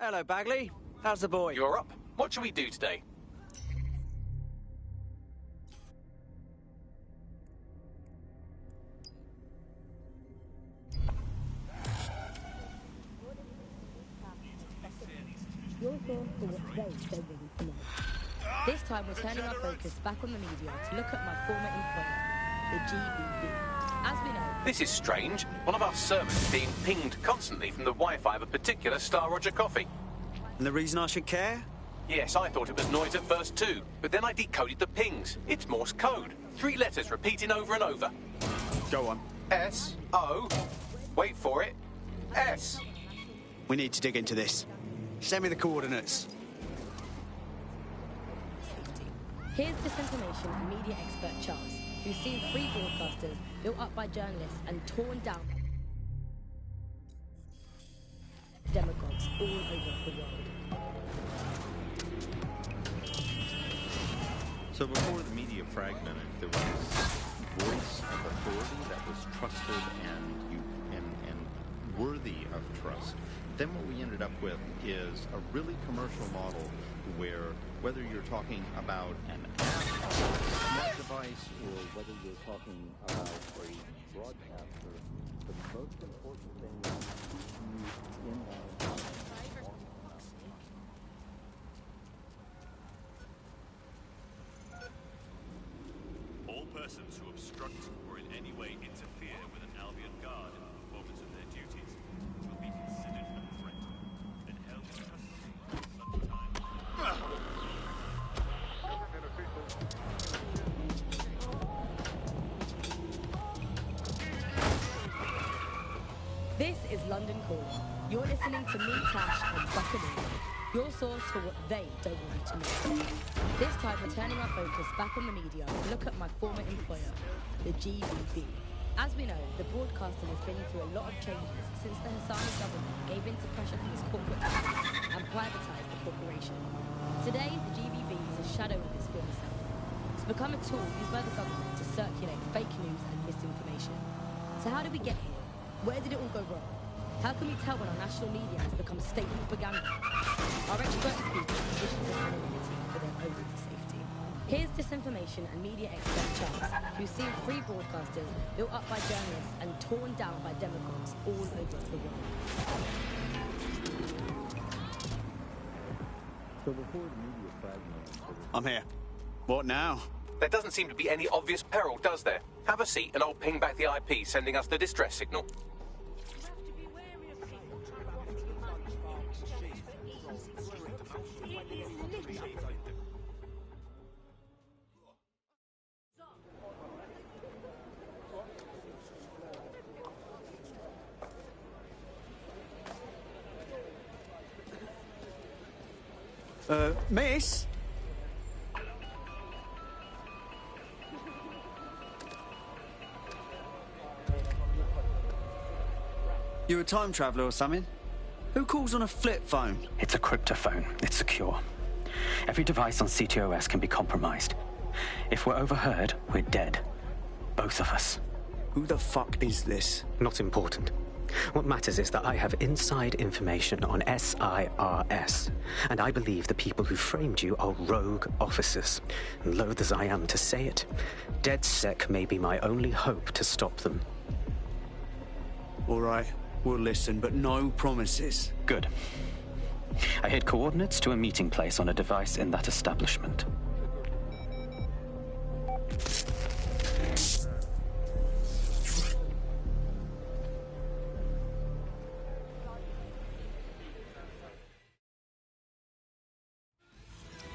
Hello, Bagley. How's the boy? You're up. What shall we do today? Your source for what they don't really know. This time we're turning our focus back on the media to look at my former employer, the GBB. As we know... This is strange. One of our servers is being pinged constantly from the Wi-Fi of a particular Star Roger coffee. And the reason I should care? Yes, I thought it was noise at first too, but then I decoded the pings. It's Morse code. 3 letters repeating over and over. Go on. S-O... Wait for it. S. We need to dig into this. Send me the coordinates. Here's disinformation and media expert Charles, who's seen free broadcasters built up by journalists and torn down demagogues all over the world. So before the media fragmented, there was voice of authority that was trusted and worthy of trust. Then what we ended up with is a really commercial model where whether you're talking about an app, a smart device, or whether you're talking about a broadcaster, the most important thing is in that. All persons who obstruct or in any way interfere with an Albion guard in the performance of their duties will be considered a threat and held in custody for such time. This is London Calling. You're listening to me, Tash, and Buccaneer, your source for what they don't want you to know. This time we're turning our focus back on the media to look at my former employer, the GBB. As we know, the broadcaster has been through a lot of changes since the Hassani government gave in to pressure from its corporate interests and privatised the corporation. Today, the GBB is a shadow of its former self. It's become a tool used by the government to circulate fake news and misinformation. So how did we get here? Where did it all go wrong? How can we tell when our national media has become state propaganda? Our experts speak in conditions of anonymity for their own safety. Here's disinformation and media expert Charles, who's seen free broadcasters built up by journalists and torn down by demagogues all over the world. So before the media fragmented, I'm here. What now? There doesn't seem to be any obvious peril, does there? Have a seat and I'll ping back the IP sending us the distress signal. Miss? You a time traveller or something? Who calls on a flip phone? It's a cryptophone. It's secure. Every device on CTOS can be compromised. If we're overheard, we're dead. Both of us. Who the fuck is this? Not important. What matters is that I have inside information on SIRS, and I believe the people who framed you are rogue officers. And loath as I am to say it, DedSec may be my only hope to stop them. All right, we'll listen, but no promises. Good. I hid coordinates to a meeting place on a device in that establishment.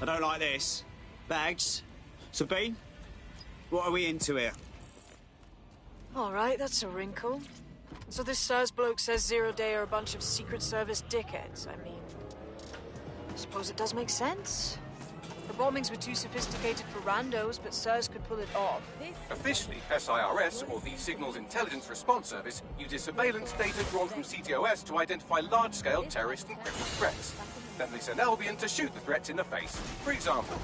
I don't like this. Bags? Sabine? What are we into here? All right, that's a wrinkle. So this SIRS bloke says Zero Day are a bunch of Secret Service dickheads. I mean, I suppose it does make sense. The bombings were too sophisticated for randos, but SIRS could pull it off. Officially, SIRS, or the Signals Intelligence Response Service, uses surveillance data drawn from CTOS to identify large-scale terrorist and criminal threats. Then they send Albion to shoot the threats in the face. For example...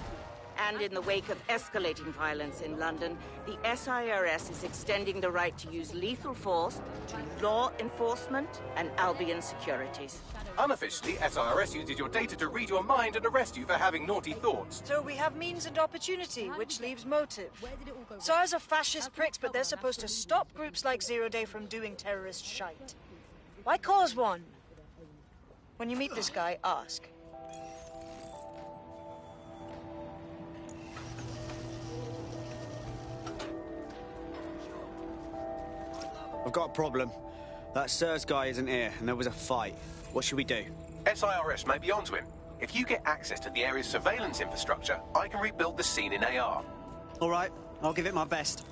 And in the wake of escalating violence in London, the SIRS is extending the right to use lethal force to law enforcement and Albion securities. Unofficially, SIRS uses your data to read your mind and arrest you for having naughty thoughts. So we have means and opportunity, which leaves motive. SARS are fascist pricks, but they're supposed to stop groups like Zero Day from doing terrorist shite. Why cause one? When you meet this guy, ask. I've got a problem. That SIRS guy isn't here, and there was a fight. What should we do? SIRS may be onto him. If you get access to the area's surveillance infrastructure, I can rebuild the scene in AR. All right, I'll give it my best.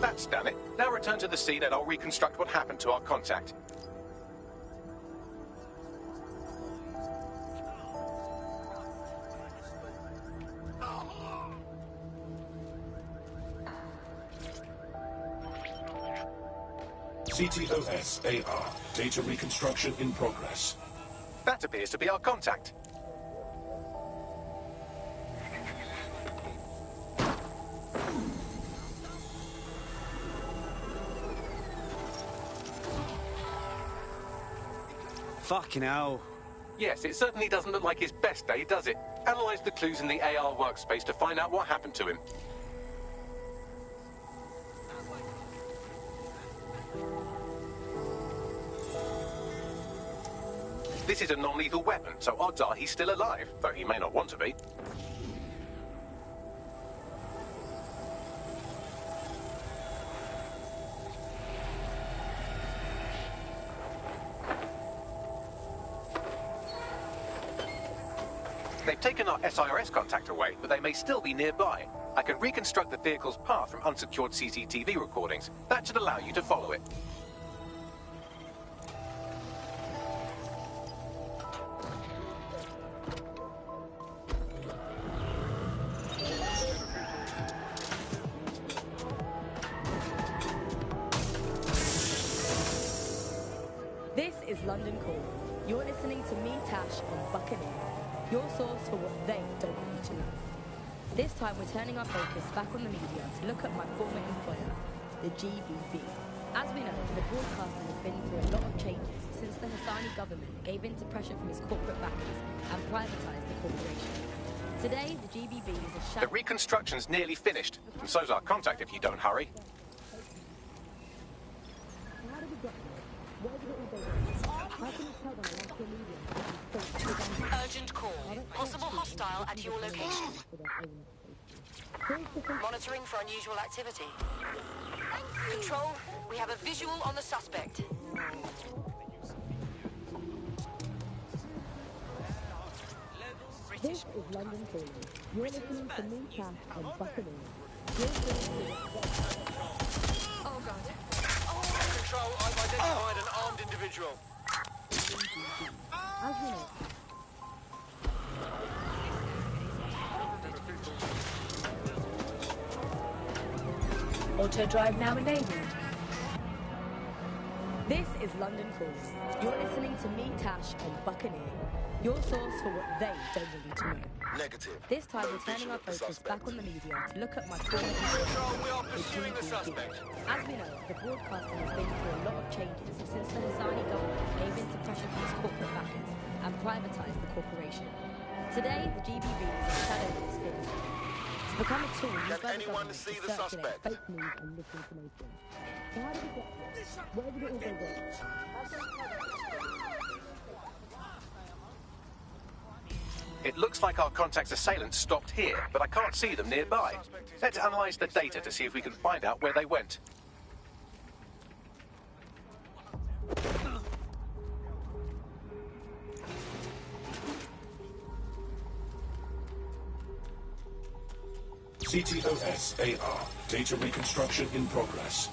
That's done it. Now return to the scene and I'll reconstruct what happened to our contact. CTOS AR. Data reconstruction in progress. That appears to be our contact. Fucking hell. Yes, it certainly doesn't look like his best day, does it? Analyze the clues in the AR workspace to find out what happened to him. This is a non-lethal weapon, so odds are he's still alive, though he may not want to be. They've taken our SIRS contact away, but they may still be nearby. I can reconstruct the vehicle's path from unsecured CCTV recordings. That should allow you to follow it. This is London Calling. You're listening to me, Tash, on Buccaneer, your source for what they don't want you to know. This time we're turning our focus back on the media to look at my former employer, the GBB. As we know, the broadcaster has been through a lot of changes since the Hassani government gave in to pressure from his corporate backers and privatised the corporation. Today, the GBB is a shadow... The reconstruction's nearly finished, and so's our contact if you don't hurry. Urgent call. Possible hostile at your location. Monitoring for unusual activity. Control, we have a visual on the suspect. This is London Calling. You're listening to me, Tash, on Buccaneer. Oh, God. Control, I've identified an armed individual. As we know... Auto drive now enabled. This is London Calls. You're listening to me, Tash, and Buccaneer, your source for what they don't want you to know. Negative. This time we're turning our focus back on the media to look at my former Control, we are pursuing the suspect. As we know, the broadcasting has been through a lot of changes since the Hassani government gave in to pressure from its corporate backers and privatised the corporation. Today, the GBB is a shadow conspiracy. It's become a tool used by the government to circulate fake news and misinformation. So how did we get here? Where did it all go wrong? It looks like our contact's assailants stopped here, but I can't see them nearby. Let's analyze the data to see if we can find out where they went. CTOS AR. Data reconstruction in progress.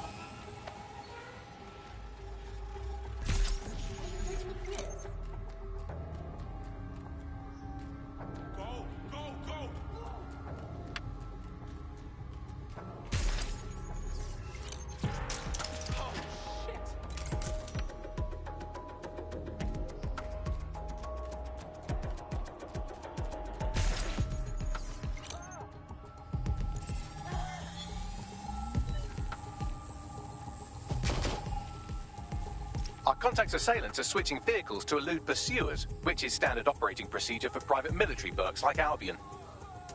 Our contact's assailants are switching vehicles to elude pursuers, which is standard operating procedure for private military works like Albion.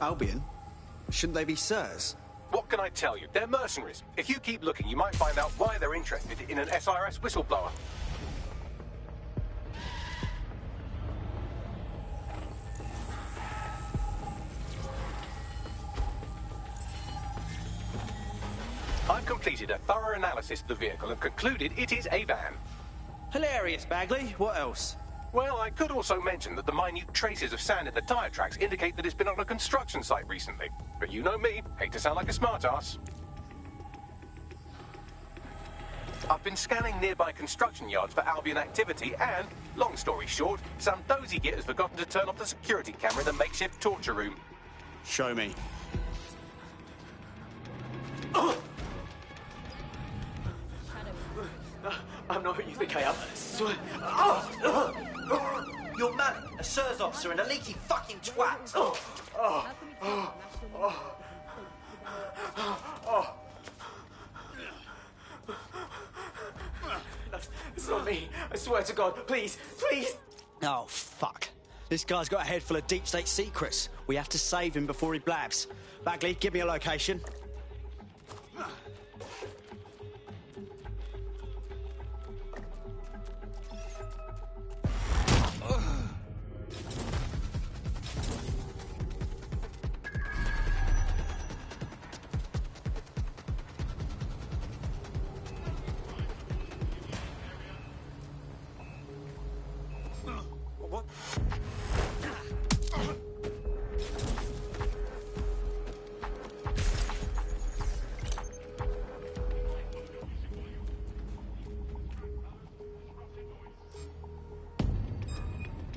Albion? Shouldn't they be SIRS? What can I tell you? They're mercenaries. If you keep looking, you might find out why they're interested in an SIRS whistleblower. I've completed a thorough analysis of the vehicle and concluded it is a van. Hilarious, Bagley. What else? Well, I could also mention that the minute traces of sand in the tyre tracks indicate that it's been on a construction site recently. But you know me, hate to sound like a smartass. I've been scanning nearby construction yards for Albion activity and, long story short, some dozy git has forgotten to turn off the security camera in the makeshift torture room. Show me. I'm not who you think I am. I swear. You're Malik, a SIRS officer and a leaky fucking twat. It's not me. I swear to God. Please, please. Oh, fuck. This guy's got a head full of deep state secrets. We have to save him before he blabs. Bagley, give me a location. What?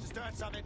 Just doing something.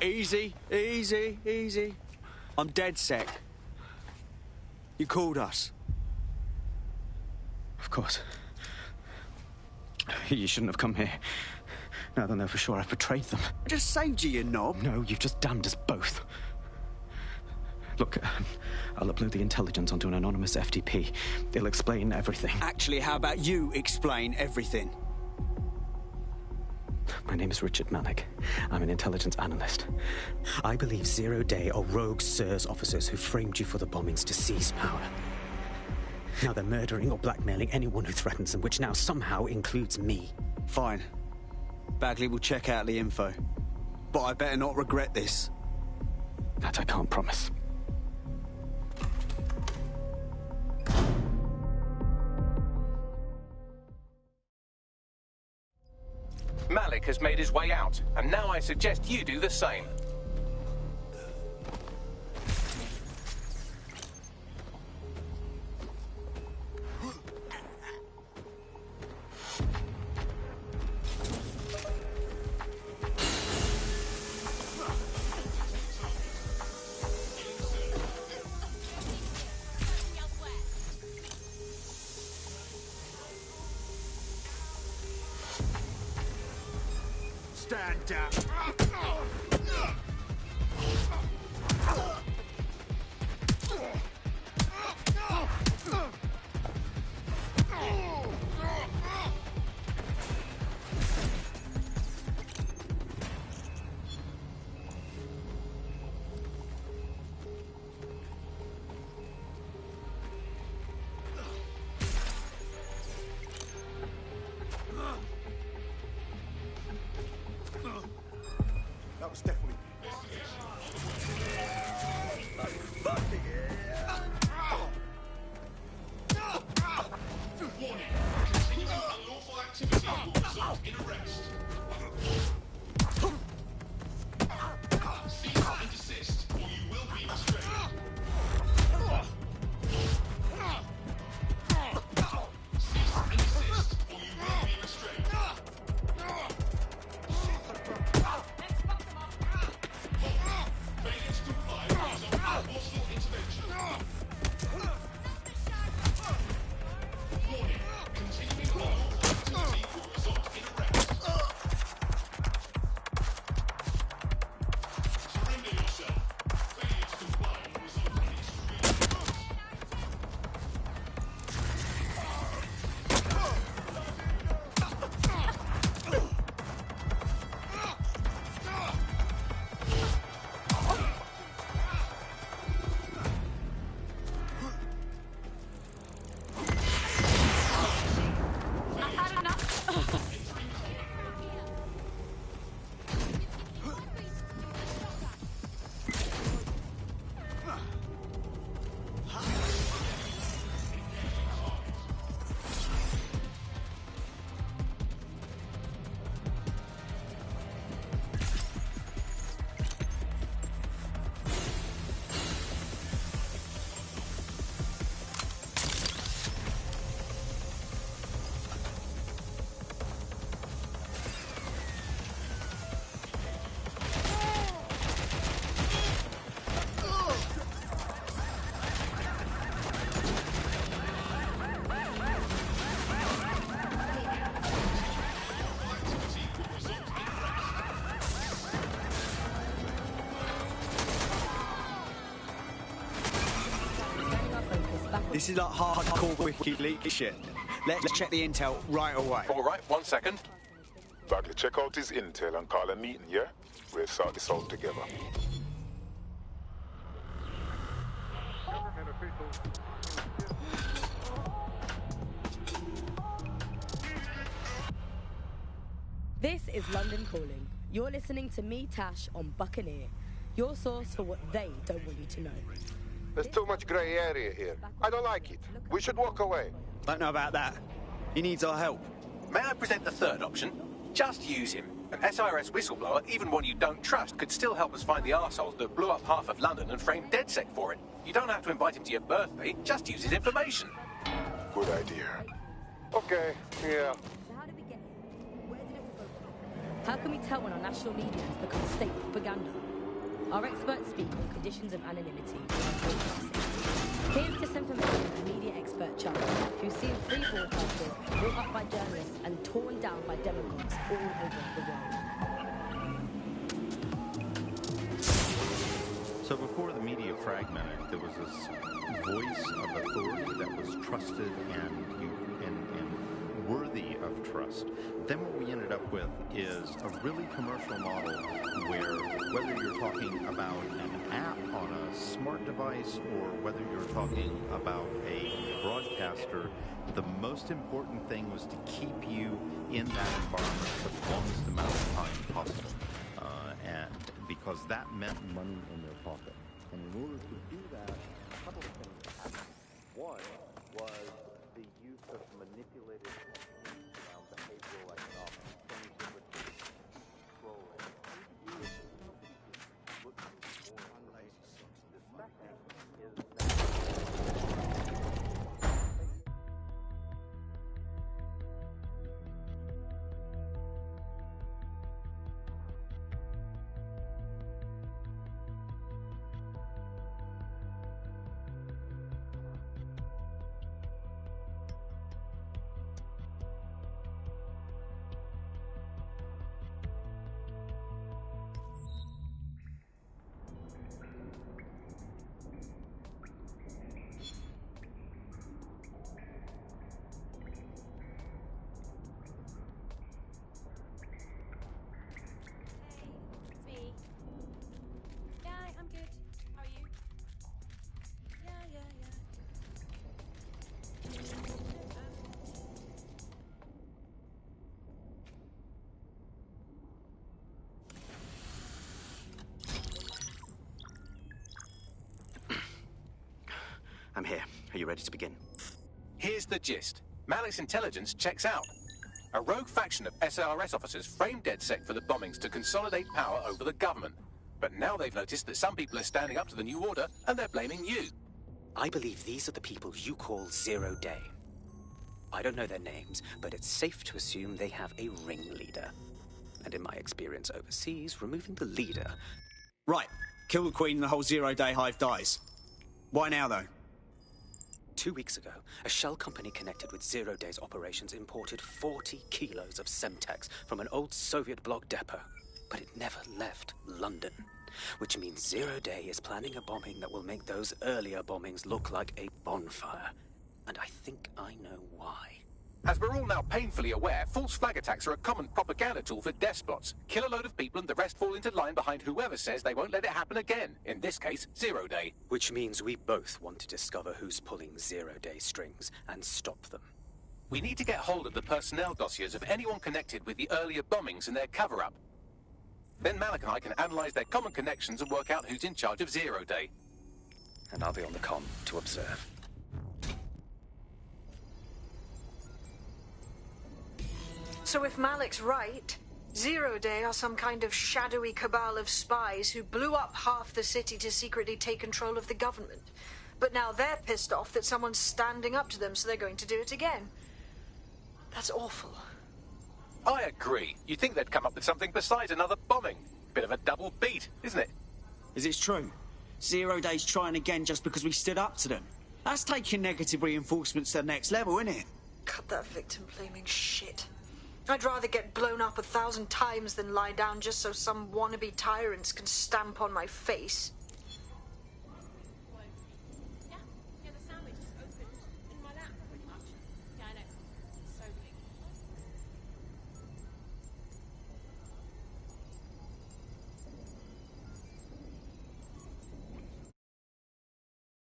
Easy, easy, easy. I'm dead set. You called us. Of course. You shouldn't have come here. Now they'll know for sure I've betrayed them. I just saved you, you knob. No, you've just damned us both. Look, I'll upload the intelligence onto an anonymous FTP. It'll explain everything. Actually, how about you explain everything? My name is Richard Malik. I'm an intelligence analyst. I believe Zero Day are rogue SIRS officers who framed you for the bombings to seize power. Now they're murdering or blackmailing anyone who threatens them, which now somehow includes me. Fine. Bagley will check out the info. But I better not regret this. That I can't promise. Malik has made his way out, and now I suggest you do the same. Stand down. That was definitely... Warning. Continuing unlawful activity will result in arrest. Cease and desist, or you will be restrained. Cease and desist, or you will be restrained. Failure to comply will result in forceful intervention. Warning. Continuing unlawful activity will result in arrest. Surrender yourself. Failure to comply will result in extreme loss. This is like hardcore WikiLeaks shit. Let's check the intel right away. All right, 1 second. Bagley, check out his intel and call a meeting, yeah? We'll sort this out together. This is London Calling. You're listening to me, Tash, on Buccaneer. Your source for what they don't want you to know. There's too much grey area here. I don't like it. We should walk away. Don't know about that. He needs our help. May I present the third option? Just use him. An SIRS whistleblower, even one you don't trust, could still help us find the arseholes that blew up half of London and framed DedSec for it. You don't have to invite him to your birthday, just use his information. Good idea. Okay, yeah. So how did we get here? Where did it all go from? How can we tell when our national media has become state propaganda? Our experts speak on conditions of anonymity in our broadcasting. Here's disinformation and media expert Chuck, who's seen free broadcasters brought up by journalists and torn down by demagogues all over the world. So before the media fragmented, there was this voice of authority that was trusted and worthy of trust. Then what we ended up with is a really commercial model where whether you're talking about an app on a smart smart device or whether you're talking about a broadcaster, the most important thing was to keep you in that environment for the longest amount of time possible. And because that meant money in their pocket. And in order to do that, a couple of things happened. One was the use of manipulated techniques around behavioral economics, things that would control it. The second I'm here. Are you ready to begin? Here's the gist. Malik's intelligence checks out. A rogue faction of SARS officers framed DedSec for the bombings to consolidate power over the government. But now they've noticed that some people are standing up to the new order, and they're blaming you. I believe these are the people you call Zero Day. I don't know their names, but it's safe to assume they have a ringleader. And in my experience overseas, removing the leader... Right. Kill the Queen and the whole Zero Day hive dies. Why now, though? 2 weeks ago, a shell company connected with Zero Day's operations imported 40 kilos of Semtex from an old Soviet bloc depot. But it never left London. Which means Zero Day is planning a bombing that will make those earlier bombings look like a bonfire. And I think I know why. As we're all now painfully aware, false flag attacks are a common propaganda tool for despots. Kill a load of people and the rest fall into line behind whoever says they won't let it happen again. In this case, Zero Day. Which means we both want to discover who's pulling Zero Day strings and stop them. We need to get hold of the personnel dossiers of anyone connected with the earlier bombings and their cover-up. Then Malik and I can analyze their common connections and work out who's in charge of Zero Day. And I'll be on the comm to observe. So if Malik's right, Zero Day are some kind of shadowy cabal of spies who blew up half the city to secretly take control of the government. But now they're pissed off that someone's standing up to them, so they're going to do it again. That's awful. I agree. You'd think they'd come up with something besides another bombing. Bit of a double beat, isn't it? Is it true? Zero Day's trying again just because we stood up to them. That's taking negative reinforcements to the next level, isn't it? Cut that victim-blaming shit. I'd rather get blown up 1,000 times than lie down just so some wannabe tyrants can stamp on my face.